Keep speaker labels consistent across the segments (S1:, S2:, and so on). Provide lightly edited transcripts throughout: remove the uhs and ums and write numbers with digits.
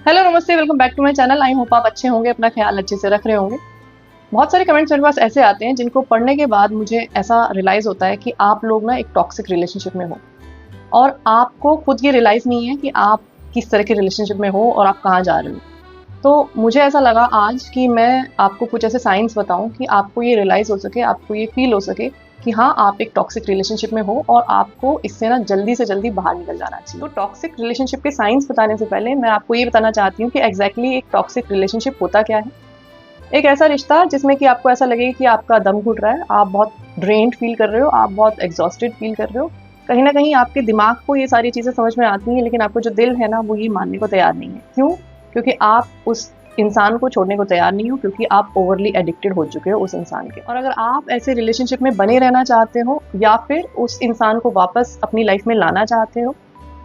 S1: Hello नमस्ते, welcome back to my channel. I hope आप अच्छे होंगे, अपना ख्याल अच्छे से रख रहे होंगे। बहुत सारे कमेंट्स मेरे पास ऐसे आते हैं जिनको पढ़ने के बाद मुझे ऐसा रियलाइज़ होता है कि आप लोग ना एक टॉक्सिक रिलेशनशिप में हो और आपको खुद ये रियलाइज़ नहीं है कि आप किस तरह के रिलेशनशिप में हो और आप कहाँ जा रहे हो। तो मुझे ऐसा लगा आज कि मैं आपको कुछ ऐसे साइंस बताऊं कि आपको ये रियलाइज़ हो सके, आपको ये फील हो सके कि हाँ, आप एक टॉक्सिक रिलेशनशिप में हो और आपको इससे ना जल्दी से जल्दी बाहर निकल जाना चाहिए। तो टॉक्सिक रिलेशनशिप के साइंस बताने से पहले मैं आपको ये बताना चाहती हूँ कि एग्जैक्टली एक टॉक्सिक रिलेशनशिप होता क्या है। एक ऐसा रिश्ता जिसमें कि आपको ऐसा लगे कि आपका दम घुट रहा है, आप बहुत ड्रेन्ड फील कर रहे हो, आप बहुत एग्जॉस्टेड फील कर रहे हो। कहीं ना कहीं आपके दिमाग को ये सारी चीज़ें समझ में आती हैं, लेकिन आपको जो दिल है ना वो ये मानने को तैयार नहीं है। क्यों? क्योंकि आप उस इंसान को छोड़ने को तैयार नहीं हो, क्योंकि आप ओवरली एडिक्टेड हो चुके हो उस इंसान के। और अगर आप ऐसे रिलेशनशिप में बने रहना चाहते हो या फिर उस इंसान को वापस अपनी लाइफ में लाना चाहते हो,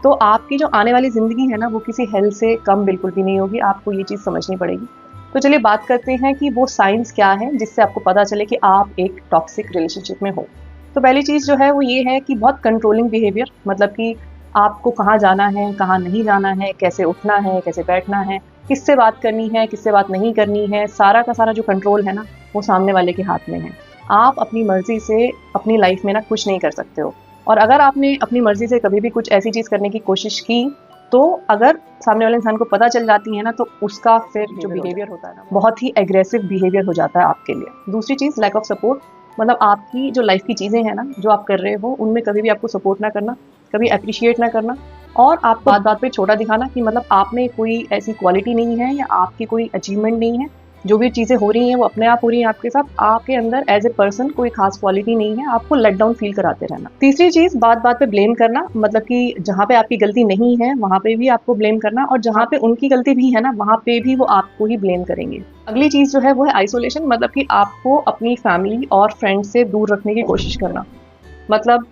S1: तो आपकी जो आने वाली ज़िंदगी है ना वो किसी हेल से कम बिल्कुल भी नहीं होगी। आपको ये चीज़ समझनी पड़ेगी। तो चलिए बात करते हैं कि वो साइंस क्या है जिससे आपको पता चले कि आप एक टॉक्सिक रिलेशनशिप में हो। तो पहली चीज़ जो है वो ये है कि बहुत कंट्रोलिंग बिहेवियर, मतलब कि आपको कहाँ जाना है, कहाँ नहीं जाना है, कैसे उठना है, कैसे बैठना है, किससे बात करनी है, किससे बात नहीं करनी है, सारा का सारा जो कंट्रोल है ना वो सामने वाले के हाथ में है। आप अपनी मर्जी से अपनी लाइफ में ना कुछ नहीं कर सकते हो। और अगर आपने अपनी मर्जी से कभी भी कुछ ऐसी चीज़ करने की कोशिश की, तो अगर सामने वाले इंसान को पता चल जाती है ना, तो उसका फिर जो बिहेवियर होता है ना बहुत ही एग्रेसिव बिहेवियर हो जाता है आपके लिए। दूसरी चीज़ लैक ऑफ सपोर्ट, मतलब आपकी जो लाइफ की चीज़ें हैं ना जो आप कर रहे हो उनमें कभी भी आपको सपोर्ट ना करना, कभी अप्रिशिएट ना करना, और आपको बात बात पे छोटा दिखाना कि मतलब आप में कोई ऐसी क्वालिटी नहीं है या आपकी कोई अचीवमेंट नहीं है। जो भी चीज़ें हो रही हैं वो अपने आप हो रही हैं आपके साथ, आपके अंदर एज ए पर्सन कोई खास क्वालिटी नहीं है, आपको लेट डाउन फील कराते रहना। तीसरी चीज़ बात बात पे ब्लेम करना, मतलब कि जहाँ पे आपकी गलती नहीं है वहाँ पे भी आपको ब्लेम करना, और जहाँ पे उनकी गलती भी है ना वहाँ पे भी वो आपको ही ब्लेम करेंगे। अगली चीज़ जो है वो है आइसोलेशन, मतलब कि आपको अपनी फैमिली और फ्रेंड्स से दूर रखने की कोशिश करना। मतलब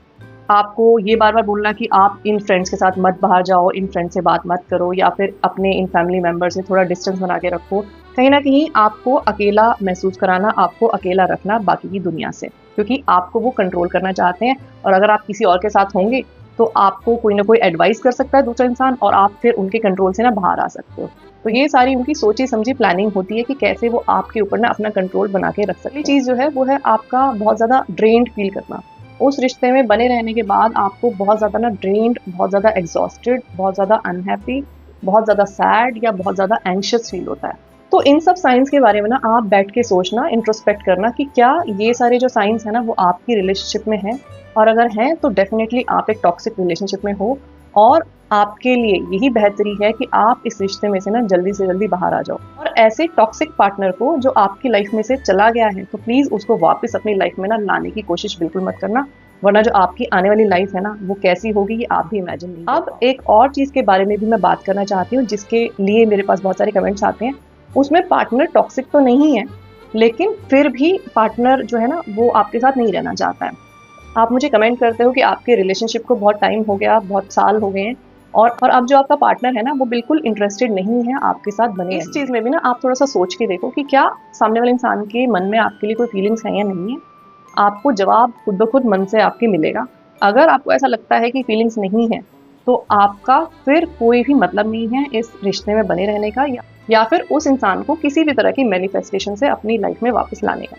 S1: आपको ये बार बार बोलना कि आप इन फ्रेंड्स के साथ मत बाहर जाओ, इन फ्रेंड से बात मत करो, या फिर अपने इन फैमिली मेम्बर से थोड़ा डिस्टेंस बना के रखो। कहीं ना कहीं आपको अकेला महसूस कराना, आपको अकेला रखना बाकी की दुनिया से, क्योंकि आपको वो कंट्रोल करना चाहते हैं। और अगर आप किसी और के साथ होंगे तो आपको कोई ना कोई एडवाइस कर सकता है दूसरा इंसान, और आप फिर उनके कंट्रोल से ना बाहर आ सकते हो। तो ये सारी उनकी सोची समझी प्लानिंग होती है कि कैसे वो आपके ऊपर ना अपना कंट्रोल बना के रख सकते हैं। चीज़ जो है वो है आपका बहुत ज़्यादा ड्रेन्ड फील करना। उस रिश्ते में बने रहने के बाद आपको बहुत ज़्यादा ना ड्रेन्ड, बहुत ज़्यादा एग्जॉस्टेड, बहुत ज़्यादा अनहैप्पी, बहुत ज़्यादा सैड या बहुत ज़्यादा एंशियस फील होता है। तो इन सब साइंस के बारे में ना आप बैठ के सोचना, इंट्रोस्पेक्ट करना कि क्या ये सारे जो साइंस है ना वो आपकी रिलेशनशिप में हैं, और अगर हैं तो डेफिनेटली आप एक टॉक्सिक रिलेशनशिप में हो। और आपके लिए यही बेहतरी है कि आप इस रिश्ते में से ना जल्दी से जल्दी बाहर आ जाओ। और ऐसे टॉक्सिक पार्टनर को जो आपकी लाइफ में से चला गया है तो प्लीज़ उसको वापस अपनी लाइफ में ना लाने की कोशिश बिल्कुल मत करना, वरना जो आपकी आने वाली लाइफ है ना वो कैसी होगी ये आप भी इमेजिन नहीं। अब एक और चीज़ के बारे में भी मैं बात करना चाहती हूँ जिसके लिए मेरे पास बहुत सारे कमेंट्स आते हैं। उसमें पार्टनर टॉक्सिक तो नहीं है, लेकिन फिर भी पार्टनर जो है ना वो आपके साथ नहीं रहना चाहता है। आप मुझे कमेंट करते हो कि आपके रिलेशनशिप को बहुत टाइम हो गया, बहुत साल हो गए हैं, और अब जो आपका पार्टनर है ना वो बिल्कुल इंटरेस्टेड नहीं है आपके साथ बने। इस चीज़ में भी ना आप थोड़ा सा सोच के देखो कि क्या सामने वाले इंसान के मन में आपके लिए कोई फीलिंग्स है या नहीं है। आपको जवाब खुद ब खुद मन से आपके मिलेगा। अगर आपको ऐसा लगता है कि फीलिंग्स नहीं है, तो आपका फिर कोई भी मतलब नहीं है इस रिश्ते में बने रहने का, या फिर उस इंसान को किसी भी तरह की मैनिफेस्टेशन से अपनी लाइफ में वापस लाने का।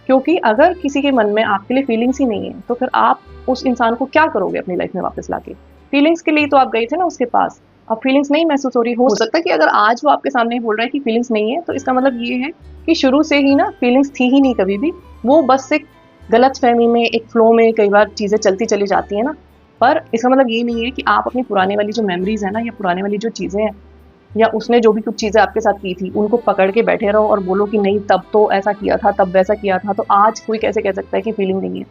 S1: क्योंकि अगर किसी के मन में आपके लिए फीलिंग्स ही नहीं है तो फिर आप उस इंसान को क्या करोगे अपनी लाइफ में वापस लाके। फीलिंग्स के लिए तो आप गए थे ना उसके पास, अब फीलिंग्स नहीं महसूस हो रही। हो सकता है कि अगर आज वो आपके सामने बोल रहा है कि फीलिंग्स नहीं है, तो इसका मतलब ये है कि शुरू से ही ना फीलिंग्स थी ही नहीं कभी भी। वो बस एक गलत फहमी में, एक फ्लो में कई बार चीज़ें चलती चली जाती है ना। पर इसका मतलब ये नहीं है कि आप अपनी पुराने वाली जो मेमोरीज है ना, या पुराने वाली जो चीज़ें हैं, या उसने जो भी कुछ चीज़ें आपके साथ की थी उनको पकड़ के बैठे रहो और बोलो कि नहीं तब तो ऐसा किया था, तब वैसा किया था, तो आज कोई कैसे कह सकता है कि फीलिंग नहीं है।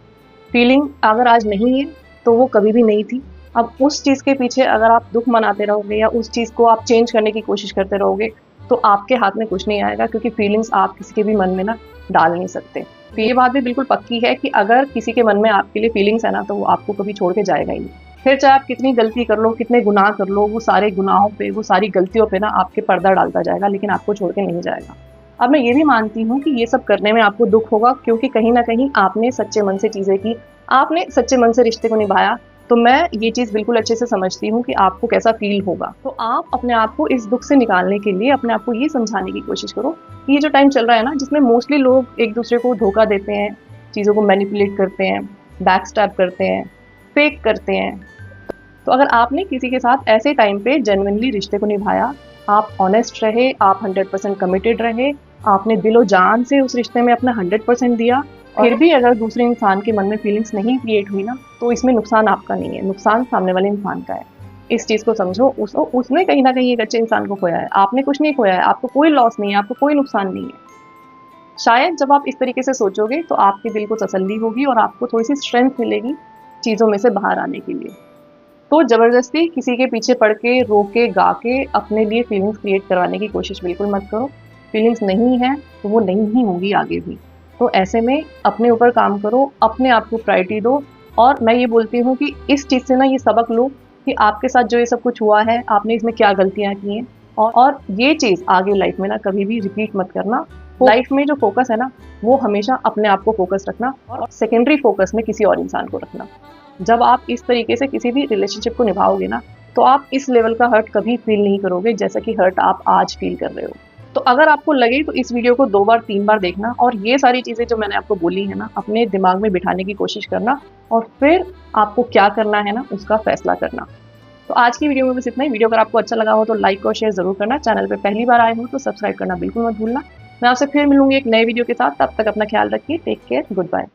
S1: फीलिंग अगर आज नहीं है तो वो कभी भी नहीं थी। अब उस चीज़ के पीछे अगर आप दुख मनाते रहोगे या उस चीज़ को आप चेंज करने की कोशिश करते रहोगे, तो आपके हाथ में कुछ नहीं आएगा, क्योंकि फीलिंग्स आप किसी के भी मन में ना डाल नहीं सकते। तो ये बात भी बिल्कुल पक्की है कि अगर किसी के मन में आपके लिए फीलिंग्स है ना, तो वो आपको कभी छोड़ के जाएगा ही नहीं। फिर चाहे आप कितनी गलती कर लो, कितने गुनाह कर लो, वो सारे गुनाहों पे, वो सारी गलतियों पे ना आपके पर्दा डालता जाएगा, लेकिन आपको छोड़ के नहीं जाएगा। अब मैं ये भी मानती हूँ कि ये सब करने में आपको दुख होगा, क्योंकि कहीं ना कहीं आपने सच्चे मन से चीज़ें की, आपने सच्चे मन से रिश्ते को निभाया। तो मैं ये चीज़ बिल्कुल अच्छे से समझती हूँ कि आपको कैसा फील होगा। तो आप अपने आप को इस दुख से निकालने के लिए अपने आप को ये समझाने की कोशिश करो कि ये जो टाइम चल रहा है ना, जिसमें मोस्टली लोग एक दूसरे को धोखा देते हैं, चीज़ों को मैनिपुलेट करते हैं, बैक स्टैब करते हैं, फेक करते हैं। तो अगर आपने किसी के साथ ऐसे टाइम पे जेन्युइनली रिश्ते को निभाया, आप ऑनेस्ट रहे, आप 100% कमिटेड रहे, आपने दिलो जान से उस रिश्ते में अपना 100% दिया, फिर भी अगर दूसरे इंसान के मन में फीलिंग्स नहीं क्रिएट हुई ना, तो इसमें नुकसान आपका नहीं है, नुकसान सामने वाले इंसान का है। इस चीज़ को समझो। उसने कहीं ना कहीं एक अच्छे इंसान को खोया है, आपने कुछ नहीं खोया है, आपको कोई लॉस नहीं है, आपको कोई नुकसान नहीं है। शायद जब आप इस तरीके से सोचोगे तो आपके दिल को तसल्ली होगी और आपको थोड़ी सी स्ट्रेंथ मिलेगी चीज़ों में से बाहर आने के लिए। तो ज़बरदस्ती किसी के पीछे पड़ के, रो के, गा के अपने लिए फीलिंग्स क्रिएट करवाने की कोशिश बिल्कुल मत करो। फीलिंग्स नहीं है तो वो नहीं ही होंगी आगे भी। तो ऐसे में अपने ऊपर काम करो, अपने आप को प्रायोरिटी दो। और मैं ये बोलती हूँ कि इस चीज़ से ना ये सबक लो कि आपके साथ जो ये सब कुछ हुआ है, आपने इसमें क्या गलतियाँ की हैं, और ये चीज़ आगे लाइफ में ना कभी भी रिपीट मत करना। लाइफ में जो फोकस है ना, वो हमेशा अपने आप को फोकस रखना और सेकेंडरी फोकस में किसी और इंसान को रखना। जब आप इस तरीके से किसी भी रिलेशनशिप को निभाओगे ना, तो आप इस लेवल का हर्ट कभी फील नहीं करोगे जैसा कि हर्ट आप आज फील कर रहे हो। तो अगर आपको लगे तो इस वीडियो को 2 बार 3 बार देखना और ये सारी चीज़ें जो मैंने आपको बोली है ना, अपने दिमाग में बिठाने की कोशिश करना और फिर आपको क्या करना है ना, उसका फैसला करना। तो आज की वीडियो में बस इतना ही। वीडियो अगर आपको अच्छा लगा हो तो लाइक और शेयर ज़रूर करना। चैनल पे पहली बार आए हो तो सब्सक्राइब करना बिल्कुल मत भूलना। मैं आपसे फिर मिलूंगी एक नए वीडियो के साथ। तब तक अपना ख्याल रखिए। Take care. Good bye.